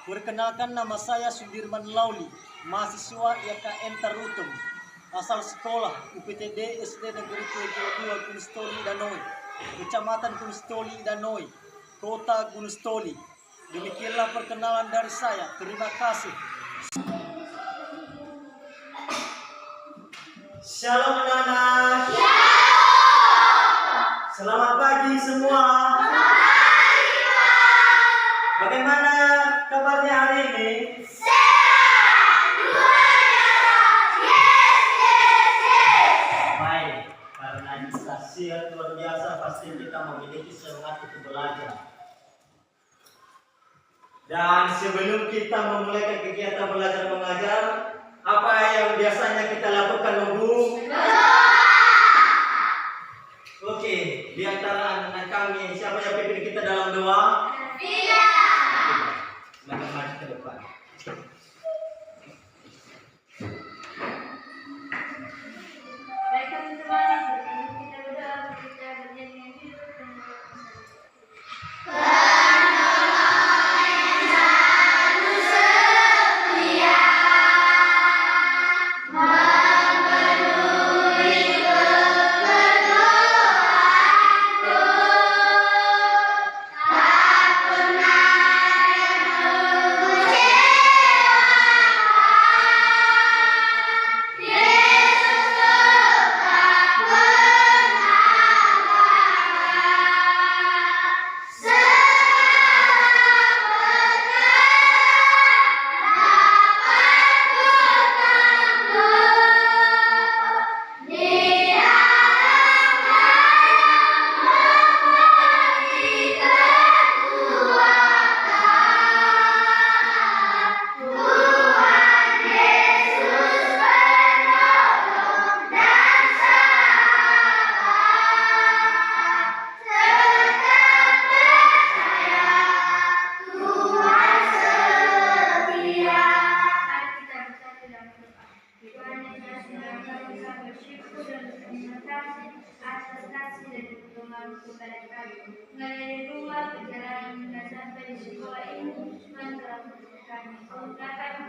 Perkenalkan, nama saya Sudirman Lauli, mahasiswa IKN Tarutung, asal sekolah UPTD SD Negeri 22 Gunustoli Danoi, Kecamatan Gunustoli Danoi, Kota Gunustoli. Demikianlah perkenalan dari saya. Terima kasih. Shalom anak-anak. Selamat pagi semua. Bagaimana kabarnya hari ini? Baik, karena instasi luar biasa pasti kita memiliki semangat untuk belajar. Dan sebelum kita memulai kegiatan belajar mengajar, apa yang biasanya kita lakukan, Ibu? Oke, di antara anak kami siapa yang pimpin kita dalam doa? Tidak. Maju ke depan. Baik teman-teman, sebelum kita berdoa, kita berjanji dengan hidup dan mengalir rumah perjalanan dan sampai di sekolah ini, Tuhan telah memberkati kami.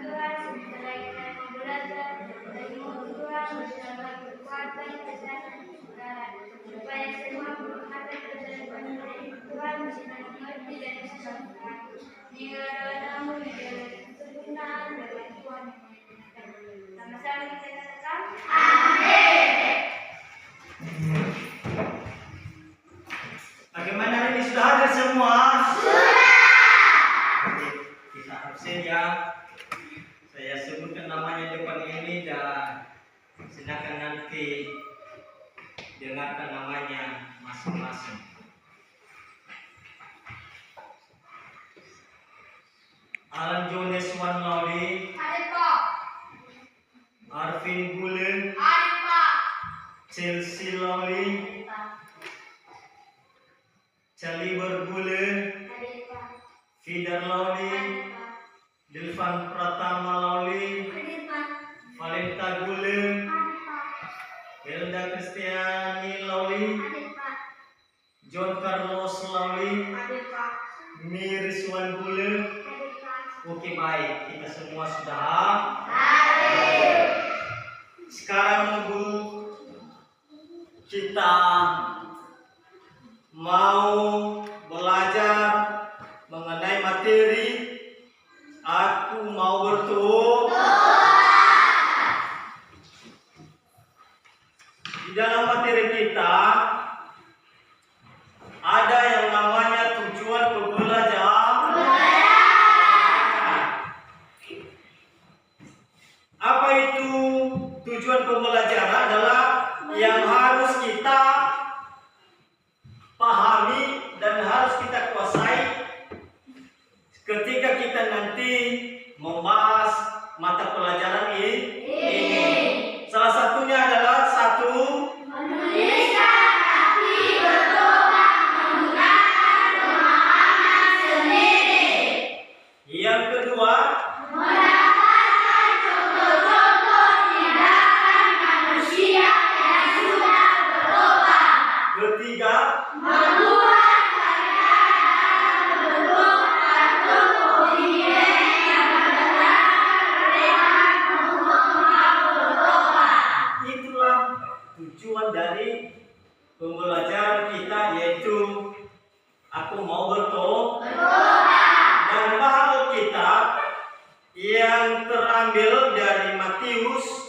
Tuhan, sementara kita mau belajar dari mulut Tuhan, bersama kekuatan, kesehatan, kesabaran, supaya semua berkata kebenaran Tuhan bisa mengerti dan bisa mengerti. Hingga dalam namu di dalam kesempurnaan dari Tuhan yang mengerti. Sama-sama kita katakan, Amin. Bagaimana hari ini, sudah hadir semua? Sudah. Kita absen ya. Saya sebutkan namanya depan ini dan silakan nanti dengarkan namanya masing-masing. Alan Jones Wan Lauli. Hadir Pak. Arvin Gulen. Hadir Pak. Chelsea Lauli. Charlie Bergule, Hadir Pak. Fidar Lauli, Hadir Pak. Dilvan Pratama Lauli, Hadir Pak. Valenta Gule, Hadir Pak. Hilda Kristiani Lauli, Hadir Pak. John Carlos Lauli, Hadir Pak. Miriswan Gule. Hadir Pak. Oke, baik, kita semua sudah Hadir. Sekarang Ibu, kita mau belajar mengenai materi aku mau berdoa. Di dalam materi kita ada yang namanya tujuan pembelajaran. Apa itu tujuan pembelajaran? Adalah yang harus kita pahami dan harus kita kuasai ketika kita nanti membahas mata pelajaran ini. Salah satunya adalah satu, Menuliskan arti berdoa menggunakan pemahaman sendiri. yang kedua, Mendapatkan contoh-contoh tindakan manusia yang sudah berdoa. ketiga, Membuat karya dalam bentuk kartun komik yang terambil dari Matius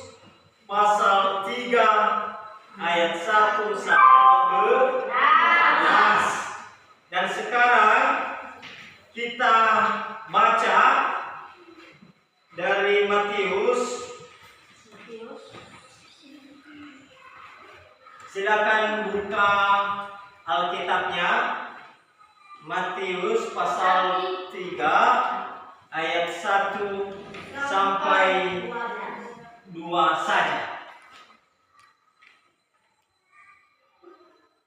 pasal 3 ayat 1 sampai 12. Dan sekarang kita baca dari Matius. Silakan buka Alkitabnya. Matius pasal 3 ayat 1 sampai 2 saja.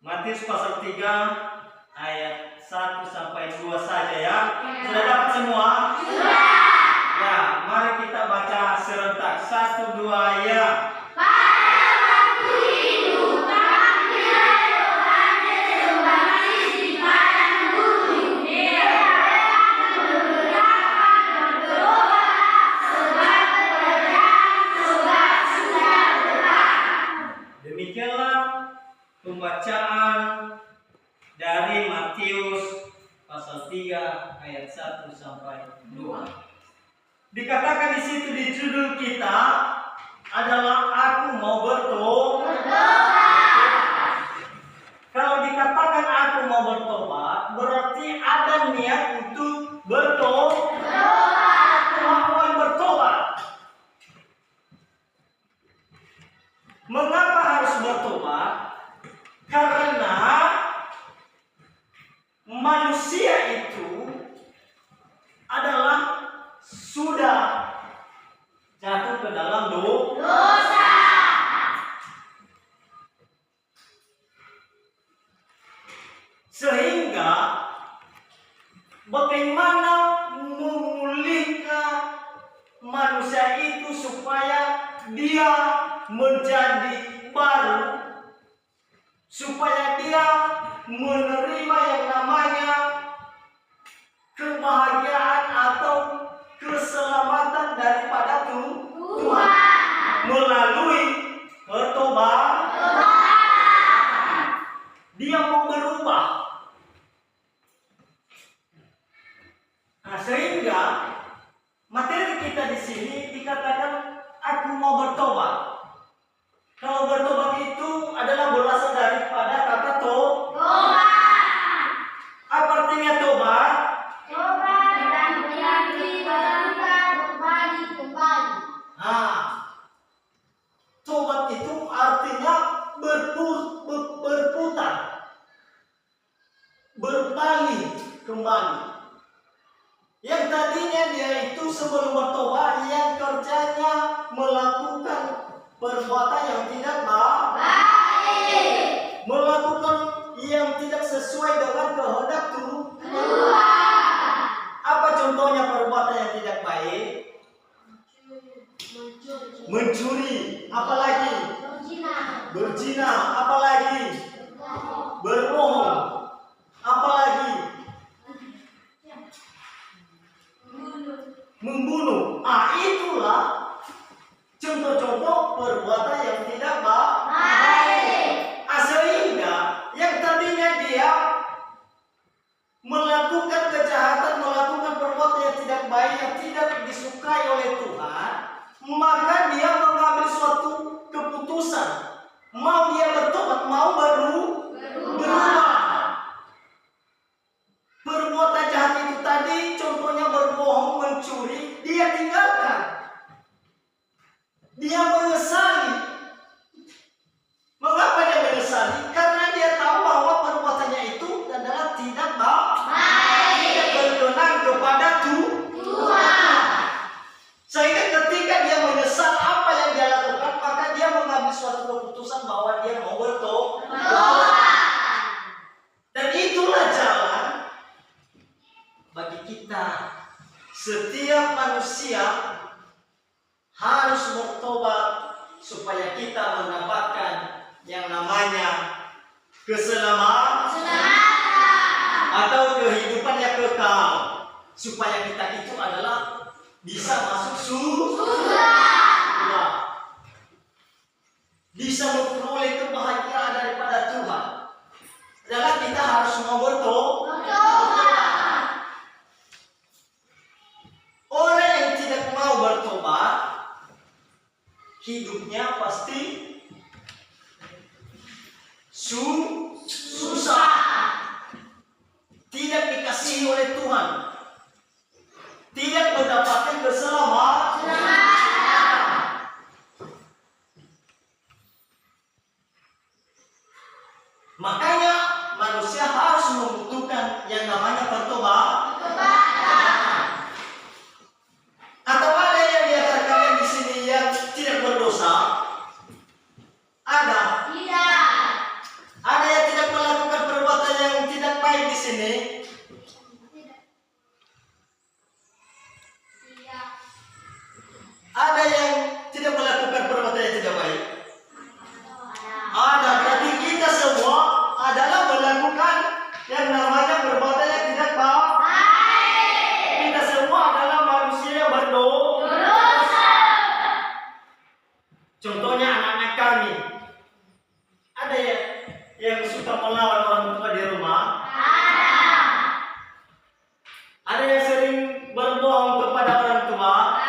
Matius pasal 3 ayat 1 sampai 2 saja ya. Sudah dapat semua? Ya, mari kita baca serentak. 1, 2, ya. Demikianlah pembacaan dari Matius pasal 3 ayat 1 sampai 2. Dikatakan di situ di judul kita adalah aku mau bertobat. Kalau dikatakan aku mau bertobat, berarti ada niat untuk bertobat. Kemauan bertobat. Mengapa harus bertobat? Karena manusia itu adalah sudah jatuh ke dalam dosa. Sehingga bagaimana memulihkan manusia itu supaya dia menjadi baru, supaya dia menerima yang namanya kebahagiaan atau keselamatan daripada Tuhan melalui pertobatan. Dia mau berubah. Nah, sehingga materi kita di sini dikatakan aku mau bertobat. Kalau bertobat itu adalah berasal daripada kata tobat. Apa artinya tobat? Tobat dan berarti kembali. Nah, tobat itu artinya berputar, berbalik kembali. Yang tadinya dia itu sebelum bertobat, yang kerjanya melakukan perbuatan yang tidak baik, melakukan yang tidak sesuai dengan kehendak Tuhan. Apa contohnya perbuatan yang tidak baik? Mencuri, apalagi? Berzina, apalagi? Berbohong, apalagi? Membunuh. Itulah contoh-contoh perbuatan yang tidak baik. Sehingga yang tadinya dia melakukan kejahatan, melakukan perbuatan yang tidak baik, yang tidak disukai oleh Tuhan, maka dia mengambil suatu keputusan, mau dia bertobat, mau berubah. Perbuatan jahat itu tadi, contohnya berbohong, mencuri, dia tinggalkan. Dia menyesali. Mengapa dia menyesali? Karena dia tahu bahwa perbuatannya itu adalah tidak baik, tidak berkenan kepada Tuhan. Sehingga ketika dia menyesal apa yang dia lakukan, maka dia mengambil suatu keputusan bahwa dia mau bertobat. Dan itulah jalan bagi kita. Setiap manusia harus bertobat supaya kita mendapatkan yang namanya keselamatan atau kehidupan yang kekal, supaya kita itu adalah bisa masuk surga, bisa memperoleh kebahagiaan daripada Tuhan. Adalah kita harus mau bertobat. Orang yang tidak hidupnya pasti susah. Tidak dikasihi oleh Tuhan. Tidak mendapatkan keselamatan. Makanya manusia harus membutuhkan yang namanya pertobatan. Atau ada yang di antara kalian di sini yang tidak berdosa? Ada? Tidak. Ada yang tidak melakukan perbuatan yang tidak baik di sini? Tidak. Ada yang tidak melakukan perbuatan yang tidak baik? Ada. Berarti kita semua adalah melakukan yang namanya perbuatan yang tidak baik. Kita semua adalah manusia yang berdosa. Contohnya anak-anak kami. Ada yang suka melawan orang tua di rumah? Ada yang sering berbohong kepada orang tua?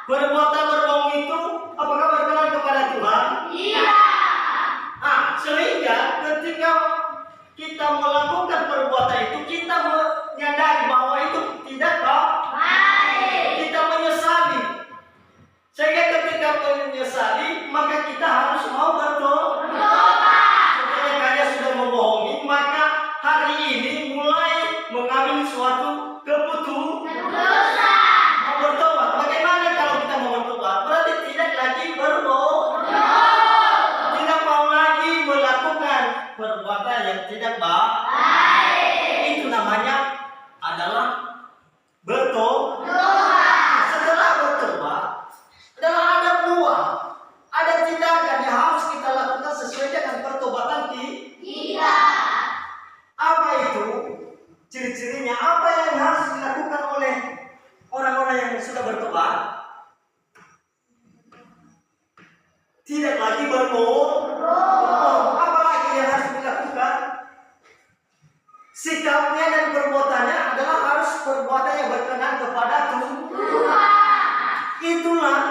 Perbuatan berbohong itu apakah berkenan kepada Tuhan? Sehingga ketika kita melakukan perbuatan itu, kita menyadari bahwa itu tidak baik. Kita menyesali. Sehingga ketika menyesali, maka kita harus mau bertobat. Contohnya kalian sudah membohongi, maka hari ini mulai mengambil suatu keputusan mau bertobat. Bagaimana kalau kita mau bertobat? Berarti tidak lagi berbohong. Tidak mau lagi melakukan perbuatan yang tidak baik. Itu namanya adalah bertobat. Setelah bertobat adalah ada buah, ada tindakan yang harus kita lakukan sesuai dengan pertobatan kita. Apa itu? Ciri-cirinya apa yang harus dilakukan oleh orang-orang yang sudah bertobat? Tidak lagi berbohong. Apa lagi yang harus dilakukan? Sikapnya dan perbuatannya adalah harus perbuatan yang berkenan kepada Tuhan. Itulah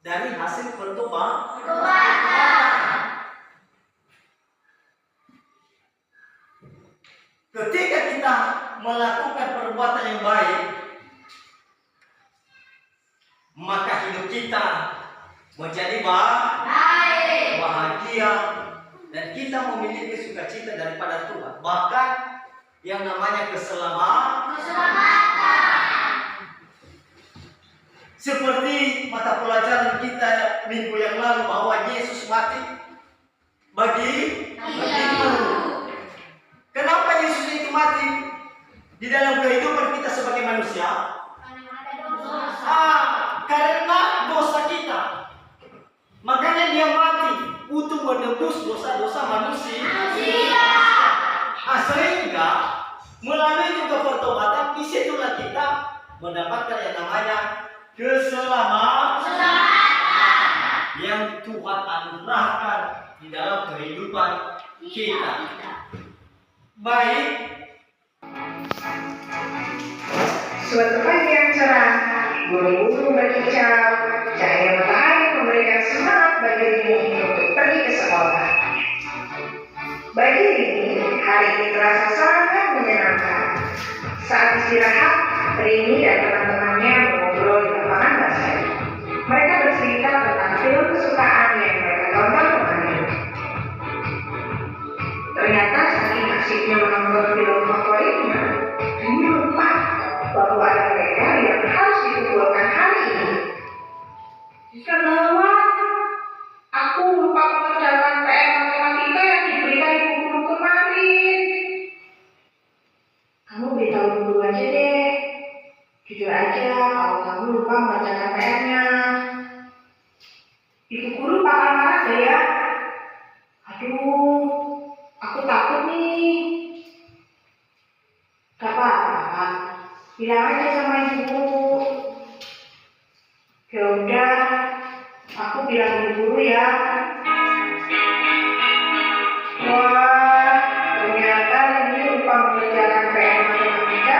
dari hasil pertobatan. Ketika kita melakukan perbuatan yang baik, maka hidup kita menjadi bahagia dan kita memiliki sukacita daripada Tuhan. Bahkan yang namanya keselamatan. Seperti mata pelajaran kita minggu yang lalu bahwa Yesus mati bagiku. Kenapa Yesus itu mati di dalam kehidupan kita sebagai manusia? Karena dosa kita. Makanya dia mati untuk menebus dosa-dosa manusia. Sehingga melalui juga pertobatan, disitulah kita mendapatkan yang namanya keselamatan yang Tuhan anugerahkan di dalam kehidupan kita. Baik. Suatu pagi yang cerah, burung-burung berkicau, cahaya matahari memberikan semangat bagi Rini untuk pergi ke sekolah. Bagi Rini, hari ini terasa sangat menyenangkan. Saat istirahat, Rini dan teman-temannya mengobrol di lapangan basket. Mereka bercerita tentang film kesukaan yang mereka tonton kemarin. Ternyata saking asyiknya menonton film favoritnya, Rini lupa bahwa ada mereka yang harus dikumpulkan hari ini. Kenapa? Aku lupa mengerjakan PR matematika yang diberikan ibu guru kemarin. Kamu beritahu dulu aja deh. Jujur aja kalau kamu lupa mengerjakan PR-nya. Ibu guru bakal marah gak ya? Aduh, aku takut nih. Gak apa-apa, bilang aja sama ibu. Yaudah, aku bilang ibu guru ya. Wah, ternyata ini lupa mengerjakan PR matematika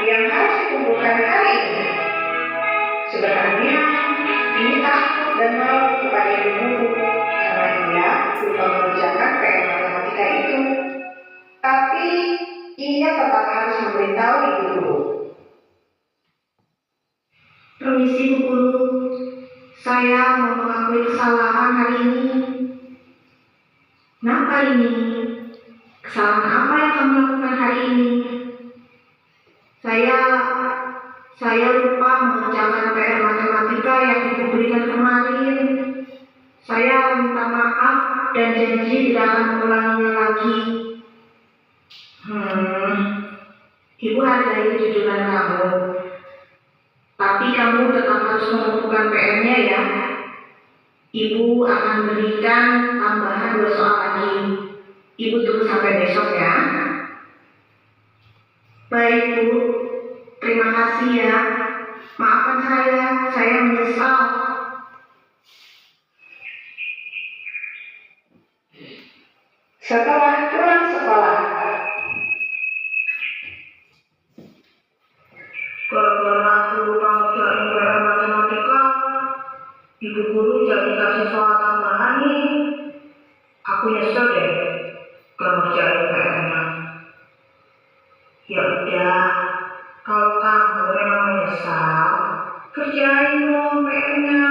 yang harus dikumpulkan hari ini. Sebenarnya ini takut dan malu kepada ibu guru karena ia lupa mengerjakan PR matematika itu. Tapi ia tetap harus memberitahu ibu guru. Permisi Bu Guru, saya mau mengakui kesalahan hari ini. Kenapa ini? Kesalahan apa yang kamu lakukan hari ini? Saya lupa mengerjakan PR matematika yang Ibu berikan kemarin. Saya minta maaf dan janji tidak akan mengulanginya lagi. Ibu hargai kejujuran kamu. Tapi kamu tetap harus mengumpulkan PR-nya ya. Ibu akan berikan tambahan 2 soal lagi. Ibu tunggu sampai besok ya. Baik Bu, terima kasih ya. Maafkan saya menyesal. Setelah pulang sekolah, Gara-gara aku lupa ngerjain PR matematika, Ibu Guru jadi kasih soal tambahan nih. Aku nyesel deh gak ngerjain PR-nya. Ya udah, kalau kamu memang menyesal, kerjain dong PR-nya.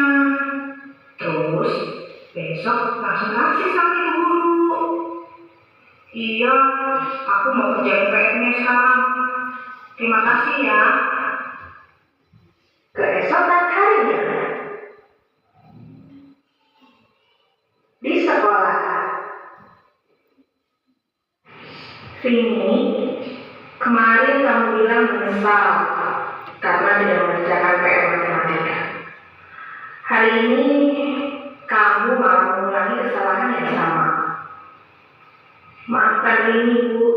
Terus besok langsung kasih sama Ibu Guru. Iya, aku mau kerjain PR-nya sekarang. Terima kasih ya. keesokan harinya di sekolah, Rini, kemarin kamu bilang menyesal karena tidak mengerjakan PR matematika. Hari ini kamu mau mengulangi kesalahan yang sama. Maafkan Rini, Bu.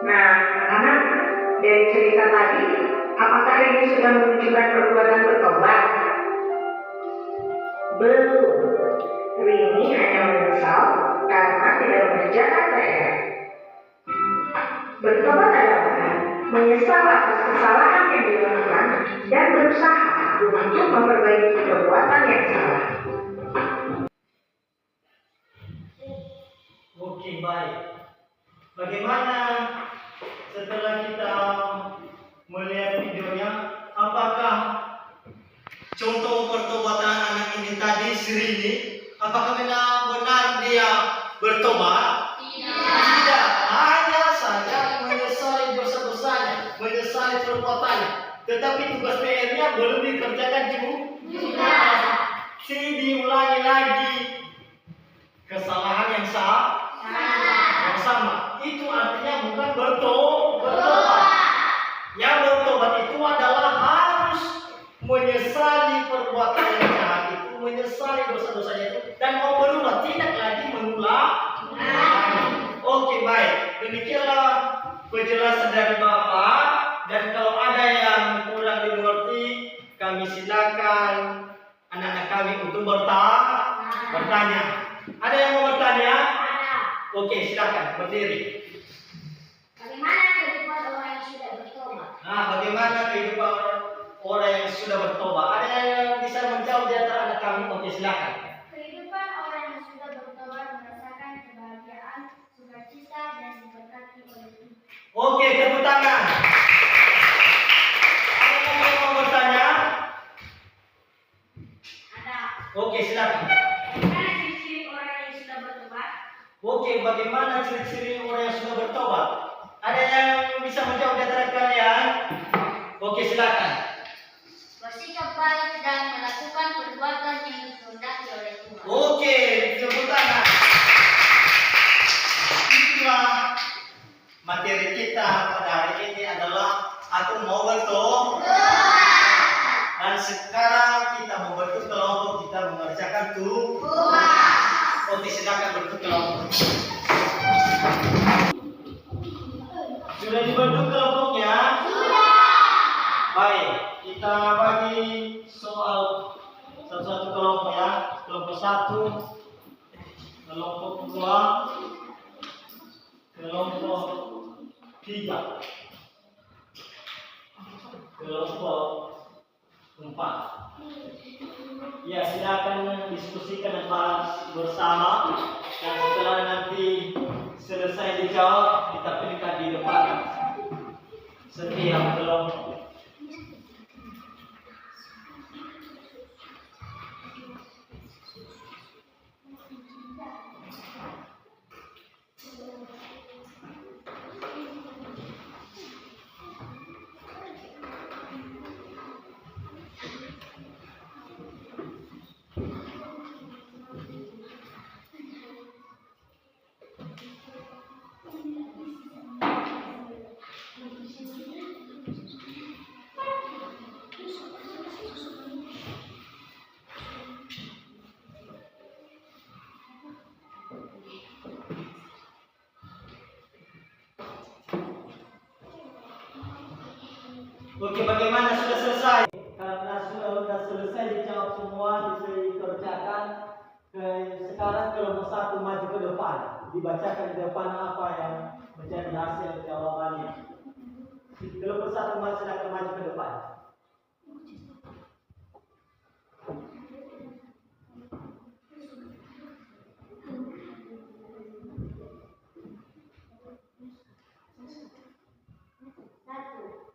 nah, anak, dari cerita tadi, apakah ini sudah menunjukkan perbuatan bertobat? Belum. Rini hanya menyesal karena tidak mengerjakan PR. Bertobat adalah menyesal atas kesalahan yang dilakukan dan berusaha untuk memperbaiki perbuatan yang salah. Oke, baik. Bagaimana setelah kita melihat videonya, apakah contoh pertobatan anak ini tadi, Rini, apakah benar-benar dia bertobat? Tidak, hanya saja menyesali dosa-dosanya, menyesali perbuatannya. Tetapi tugas PR-nya belum dikerjakan juga. Diulangi lagi kesalahan yang sama. Itu artinya bukan bertobat. Yang bertobat itu adalah harus menyesali perbuatan yang jahat itu, menyesali dosa-dosanya itu, dan mau berubah, tidak lagi mengulang. Oke, baik. Demikianlah penjelasan dari Bapak. Dan kalau ada yang kurang dimengerti, kami silakan anak-anak kami untuk bertanya. Ada yang mau bertanya? Oke, silakan berdiri. Bagaimana kehidupan orang yang sudah bertobat? Bagaimana kehidupan orang yang sudah bertobat? Ada yang bisa menjawab di antara anak kami? Oke, silakan. Kehidupan orang yang sudah bertobat merasakan kebahagiaan, sukacita, dan diberkati oleh Tuhan. Oke, tepuk tangan. Ada yang mau bertanya? Ada. Oke, silakan. Bagaimana ciri-ciri orang yang sudah bertobat? Oke, bagaimana ciri-ciri orang yang sudah bertobat? Ada yang bisa menjawab di antara kalian? Oke, silakan. Bersikap baik dan melakukan perbuatan yang dikehendaki oleh Tuhan. Oke, tepuk tangan. Itulah materi kita pada hari ini adalah aku mau bertobat. Dan sekarang kita mau bentuk kelompok, kita mengerjakan tugas. Oke, silakan bentuk kelompok. Sudah dibentuk kelompoknya? Baik, kita bagi soal satu-satu kelompok ya. Kelompok 1, kelompok 2, kelompok 3. kelompok 4. Ya, silakan diskusikan dan bahas bersama. Dan setelah nanti selesai dijawab, ditampilkan di depan setiap kelompok. Oke, bagaimana, sudah selesai? Karena sudah selesai dijawab semua, bisa dikerjakan. Sekarang kelompok 1 maju ke depan, dibacakan di depan apa yang menjadi hasil jawabannya. Kelompok 1 silakan maju ke depan.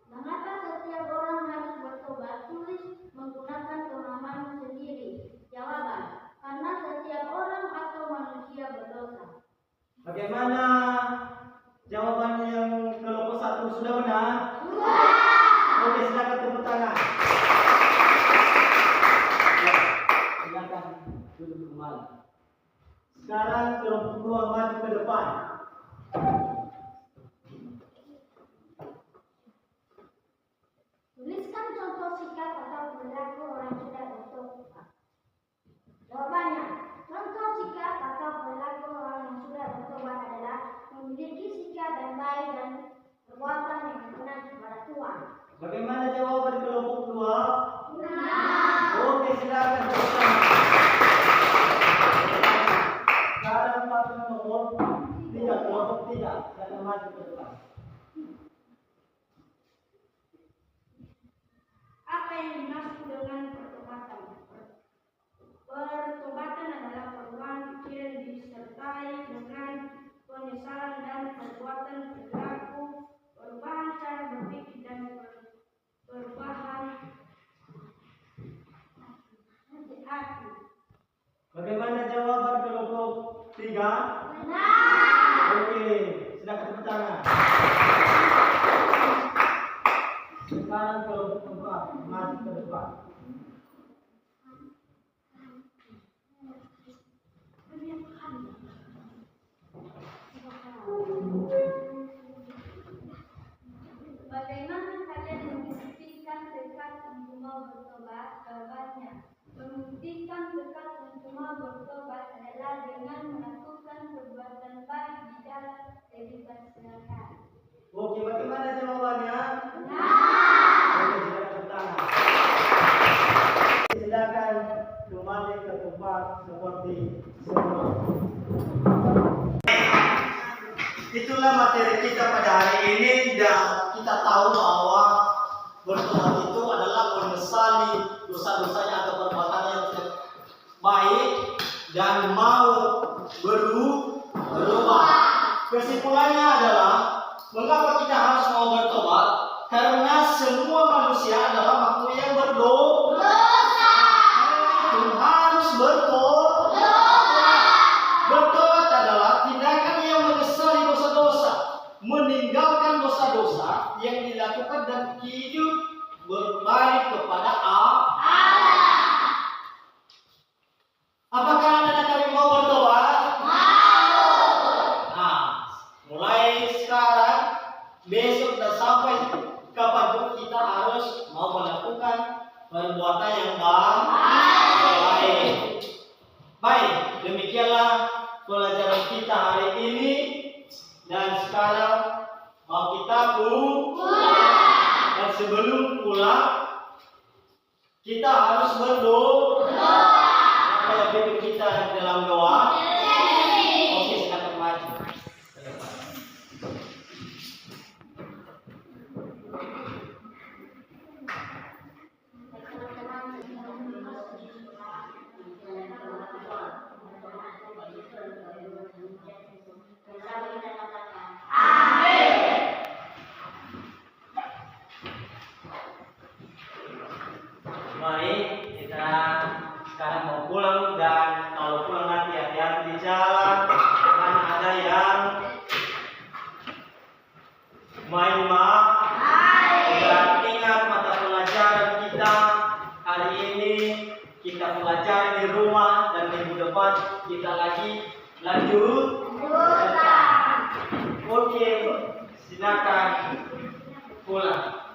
Mengapa setiap orang harus bertobat? Tulis menggunakan pemahamanmu sendiri. Jawaban: karena setiap orang atau manusia berdosa. Bagaimana jawaban yang kelompok 1 sudah benar? Oke, silakan tepuk tangan. Ya, silakan duduk kembali. Sekarang kelompok 2 maju ke depan. Tuliskan contoh sikap atau perilaku orang yang sudah bertobat. Jawabannya: contoh sikap atau perilaku orang yang sudah bertobat adalah memiliki sikap yang baik dan perbuatan yang benar kepada Tuhan. Bagaimana jawaban kelompok 2? Oke, silakan tepuk tangan. Sekarang paslon nomor 3, kelompok 3, silakan maju ke depan. Apa yang dimaksud dengan pertobatan? Pertobatan adalah perubahan pikiran disertai dengan penyesalan dan perbuatan perilaku, perubahan cara berpikir dan perubahan hati. Bagaimana jawaban kelompok 3? Oke, silakan tepuk tangan. Sekarang kelompok 4 maju ke depan. Bagaimana kalian membuktikan tekad untuk mau bertobat? Jawabannya: membuktikan tekad untuk mau bertobat adalah dengan melakukan perbuatan baik di dalam kehidupan sehari-hari. Oke, bagaimana jawabannya? Oke, silakan tepuk tangan. Silakan kembali ke tempat seperti semula. Itulah materi kita pada hari ini, dan kita tahu bahwa bertobat itu adalah menyesali dosa-dosanya atau perbuatannya yang tidak baik dan mau berubah. Kesimpulannya adalah, mengapa kita harus mau bertobat? Karena semua manusia adalah makhluk yang berdosa. Itu harus bertobat adalah tindakan yang menyesali dosa-dosa, meninggalkan dosa-dosa yang dilakukan dan hidup berbalik kepada Allah. Apakah anak-anak mau bertobat? Nah, mulai sekarang, besok dan sampai kapanpun kita harus mau melakukan perbuatan yang baik. Baik, demikianlah pelajaran kita hari ini. Dan sekarang mau kita pulang. Dan sebelum pulang, kita harus berdoa. Apa yang pimpin kita dalam doa? Oke, silakan maju. Silakan pulang.